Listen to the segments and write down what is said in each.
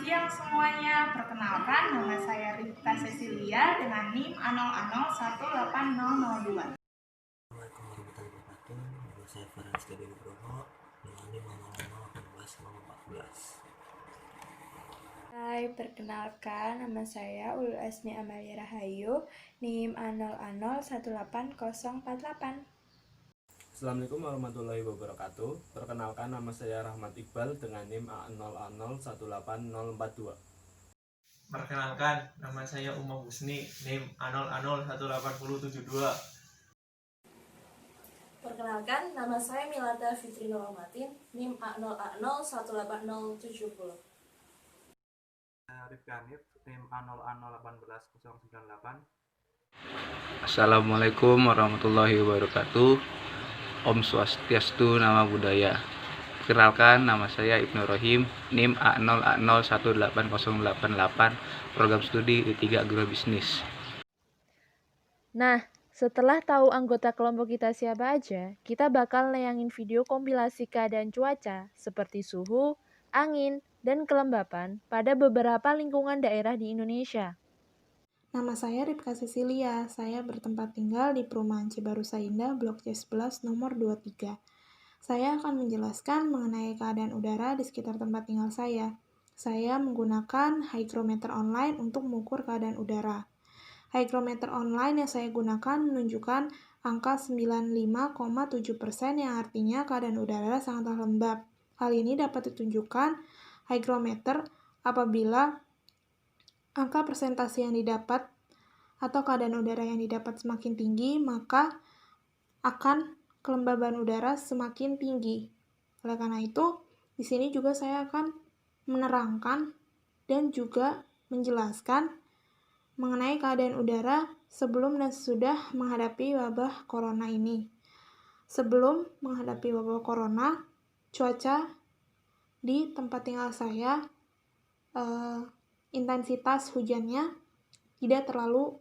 siang semuanya, perkenalkan nama saya Rita Cecilia dengan NIM A0A018002. Assalamualaikum warahmatullahi wabarakatuh. Nama saya Farhan Studi Nugroho dengan NIM 001814. Hai, perkenalkan nama saya Ulul Asmi Amalia Rahayu, NIM A0A018048. Assalamualaikum warahmatullahi wabarakatuh. Perkenalkan nama saya Rahmat Iqbal dengan NIM A0A018042. Perkenalkan, nama saya Umar Husni, NIM A0A01872. Perkenalkan, nama saya Milada Fitri Nurahmatin, NIM A0A01870. Arif Ganif, NIM A0A01898. Assalamualaikum warahmatullahi wabarakatuh. Om Swastiastu, Nama Budaya. Perkenalkan, nama saya Ibnu Rohim, NIM A0A018088, program studi D3 Agrobisnis. Nah, setelah tahu anggota kelompok kita siapa aja, kita bakal nayangin video kompilasi keadaan cuaca seperti suhu, angin, dan kelembapan pada beberapa lingkungan daerah di Indonesia. Nama saya Ripka Cecilia, saya bertempat tinggal di Perumahan Cibarusa Indah, Blok C11, nomor 23. Saya akan menjelaskan mengenai keadaan udara di sekitar tempat tinggal saya. Saya menggunakan hygrometer online untuk mengukur keadaan udara. Hygrometer online yang saya gunakan menunjukkan angka 95,7% yang artinya keadaan udara sangatlah lembab. Hal ini dapat ditunjukkan hygrometer apabila angka persentase yang didapat atau keadaan udara yang didapat semakin tinggi, maka akan kelembaban udara semakin tinggi. Oleh karena itu, di sini juga saya akan menerangkan dan juga menjelaskan mengenai keadaan udara sebelum dan sesudah menghadapi wabah corona ini. Sebelum menghadapi wabah corona, cuaca di tempat tinggal saya intensitas hujannya tidak terlalu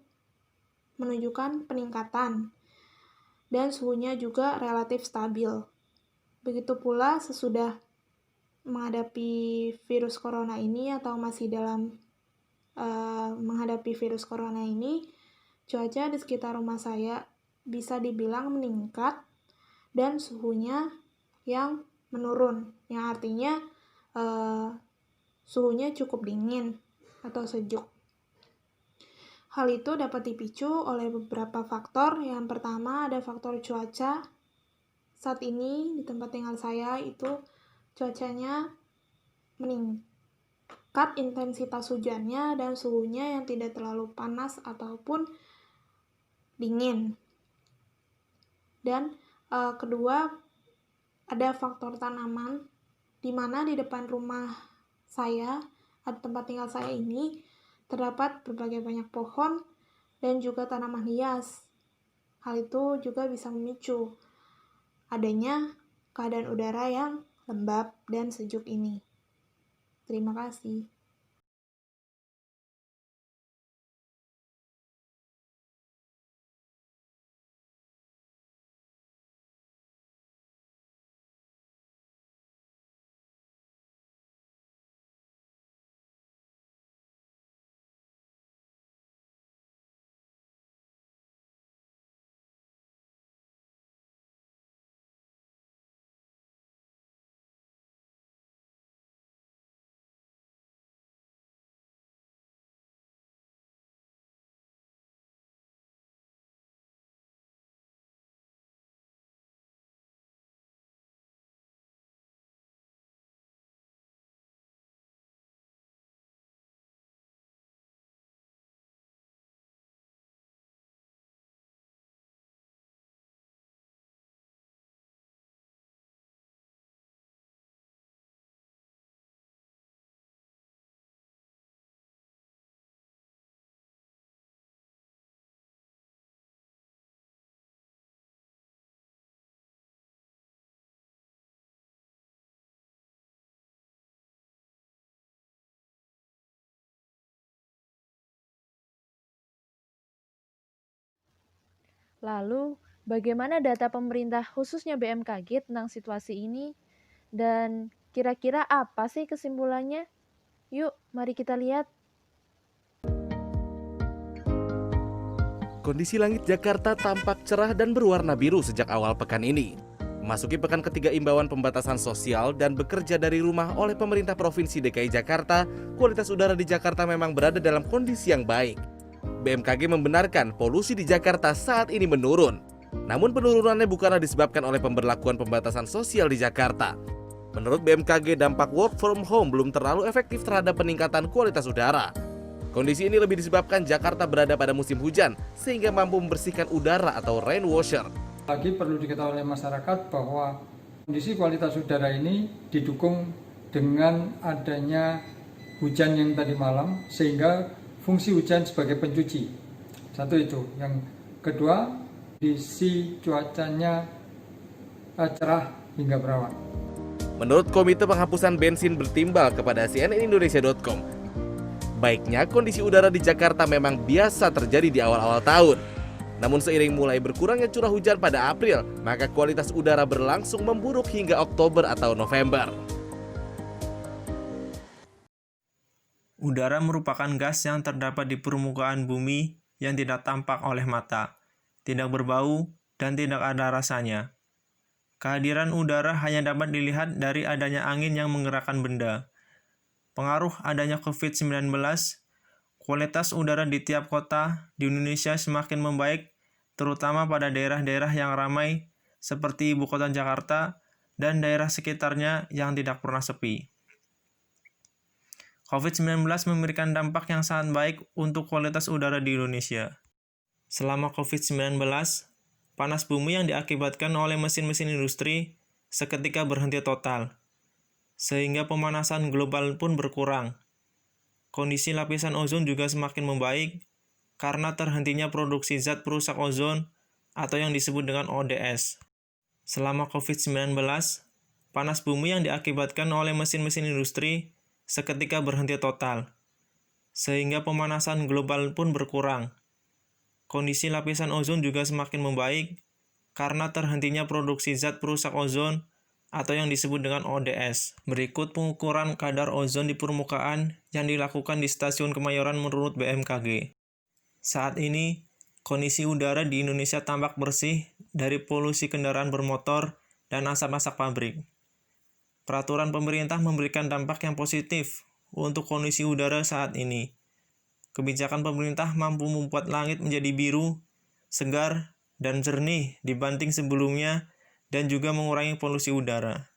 menunjukkan peningkatan dan suhunya juga relatif stabil. Begitu pula sesudah menghadapi virus corona ini atau masih dalam menghadapi virus corona ini, cuaca di sekitar rumah saya bisa dibilang meningkat dan suhunya yang menurun, yang artinya suhunya cukup dingin atau sejuk. Hal itu dapat dipicu oleh beberapa faktor. Yang pertama ada faktor cuaca. Saat ini di tempat tinggal saya itu cuacanya meningkat intensitas hujannya dan suhunya yang tidak terlalu panas ataupun dingin. Dan kedua ada faktor tanaman, di mana di depan rumah saya atau tempat tinggal saya ini terdapat berbagai banyak pohon dan juga tanaman hias. Hal itu juga bisa memicu adanya keadaan udara yang lembab dan sejuk ini. Terima kasih. Lalu, bagaimana data pemerintah khususnya BMKG tentang situasi ini? Dan kira-kira apa sih kesimpulannya? Yuk, mari kita lihat. Kondisi langit Jakarta tampak cerah dan berwarna biru sejak awal pekan ini. Memasuki pekan ketiga imbauan pembatasan sosial dan bekerja dari rumah oleh pemerintah Provinsi DKI Jakarta, kualitas udara di Jakarta memang berada dalam kondisi yang baik. BMKG membenarkan polusi di Jakarta saat ini menurun. Namun penurunannya bukanlah disebabkan oleh pemberlakuan pembatasan sosial di Jakarta. Menurut BMKG, dampak work from home belum terlalu efektif terhadap peningkatan kualitas udara. Kondisi ini lebih disebabkan Jakarta berada pada musim hujan sehingga mampu membersihkan udara atau rain washer. Lagi perlu diketahui oleh masyarakat bahwa kondisi kualitas udara ini didukung dengan adanya hujan yang tadi malam sehingga fungsi hujan sebagai pencuci. Satu itu. Yang kedua, kondisi cuacanya cerah hingga berawan. Menurut Komite Penghapusan Bensin bertimbal kepada cnnindonesia.com, baiknya kondisi udara di Jakarta memang biasa terjadi di awal-awal tahun. Namun seiring mulai berkurangnya curah hujan pada April, maka kualitas udara berlangsung memburuk hingga Oktober atau November. Udara merupakan gas yang terdapat di permukaan bumi yang tidak tampak oleh mata, tidak berbau, dan tidak ada rasanya. Kehadiran udara hanya dapat dilihat dari adanya angin yang menggerakkan benda. Pengaruh adanya COVID-19, kualitas udara di tiap kota di Indonesia semakin membaik, terutama pada daerah-daerah yang ramai seperti Ibu Kota Jakarta dan daerah sekitarnya yang tidak pernah sepi. COVID-19 memberikan dampak yang sangat baik untuk kualitas udara di Indonesia. Selama COVID-19, panas bumi yang diakibatkan oleh mesin-mesin industri seketika berhenti total, sehingga pemanasan global pun berkurang. Kondisi lapisan ozon juga semakin membaik karena terhentinya produksi zat perusak ozon atau yang disebut dengan ODS. Selama COVID-19, panas bumi yang diakibatkan oleh mesin-mesin industri seketika berhenti total, sehingga pemanasan global pun berkurang. Kondisi lapisan ozon juga semakin membaik karena terhentinya produksi zat perusak ozon atau yang disebut dengan ODS. Berikut pengukuran kadar ozon di permukaan yang dilakukan di Stasiun Kemayoran menurut BMKG. Saat ini, kondisi udara di Indonesia tampak bersih dari polusi kendaraan bermotor dan asap-asap pabrik. Peraturan pemerintah memberikan dampak yang positif untuk kondisi udara saat ini. Kebijakan pemerintah mampu membuat langit menjadi biru, segar, dan jernih dibanding sebelumnya dan juga mengurangi polusi udara.